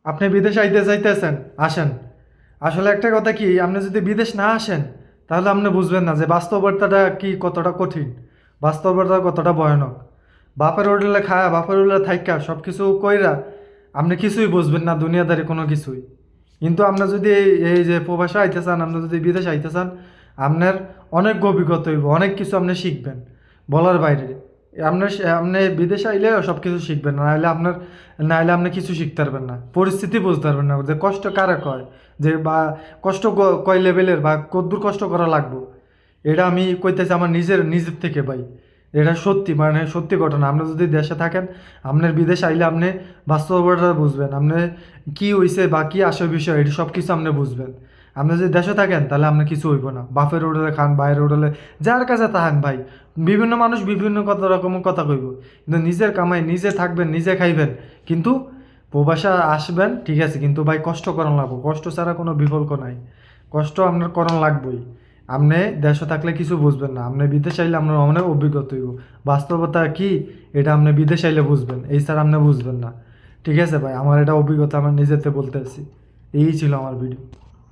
আপনি বিদেশ আইতে চাইতেছেন, আসেন। আসলে একটা কথা কি, আপনি যদি বিদেশ না আসেন তাহলে আপনি বুঝবেন না যে বাস্তবতাটা কি, কতটা কঠিন, বাস্তবতা কতটা ভয়ানক। বাপের হোটেলে খায়া বাপের হোটেলে থাইকা সব কিছু কইরা আপনি কিছুই বুঝবেন না, দুনিয়াদারি কোনো কিছুই। কিন্তু আপনি যদি এই যে প্রবাসে আইতে চান, আপনি যদি বিদেশ আইতে চান, আপনার অনেক অভিজ্ঞতা হইব, অনেক কিছু আপনি শিখবেন বলার বাইরে। আপনি বিদেশে আইলে সব কিছু শিখবেন না, নাহলে আপনি কিছু শিখতে পারবেন না, পরিস্থিতি বুঝতে পারবেন না যে কষ্ট কারে কয়, যে বা কষ্ট কয় লেভেলের বা কদ্দূর কষ্ট করা লাগবো। এটা আমি কইতেছি আমার নিজের থেকে ভাই। এটা সত্যি, মানে সত্যি ঘটনা। আপনি যদি দেশে থাকেন, আপনার বিদেশ আইলে আপনি বাস্তবতা বুঝবেন, আপনি কি হইছে বা কি আসে বিষয়, এটি সব কিছু আপনি বুঝবেন। আপনি যদি দেশে থাকেন তাহলে আপনার কিছু হইব না, বাপের হোটেলে খান, বাইরের হোটেলে, যার কাছে থাকেন ভাই। বিভিন্ন মানুষ বিভিন্ন কত রকম কথা কইব, কিন্তু নিজের কামাই নিজে থাকবেন, নিজে খাইবেন। কিন্তু প্রবাসে আসবেন ঠিক আছে, কিন্তু ভাই কষ্ট করান লাগবো, কষ্ট ছাড়া কোনো বিকল্প নাই। কষ্ট আপনার করণ লাগবেই। আপনি দেশে থাকলে কিছু বুঝবেন না, আপনি বিদেশ আইলে আপনার অনেক অভিজ্ঞতা হইব। বাস্তবতা কি, এটা আপনি বিদেশ আইলে বুঝবেন, এই ছাড়া আপনি বুঝবেন না। ঠিক আছে ভাই, আমার এটা অভিজ্ঞতা, আমার নিজেতে বলতেছি। এই ছিল আমার ভিডিও।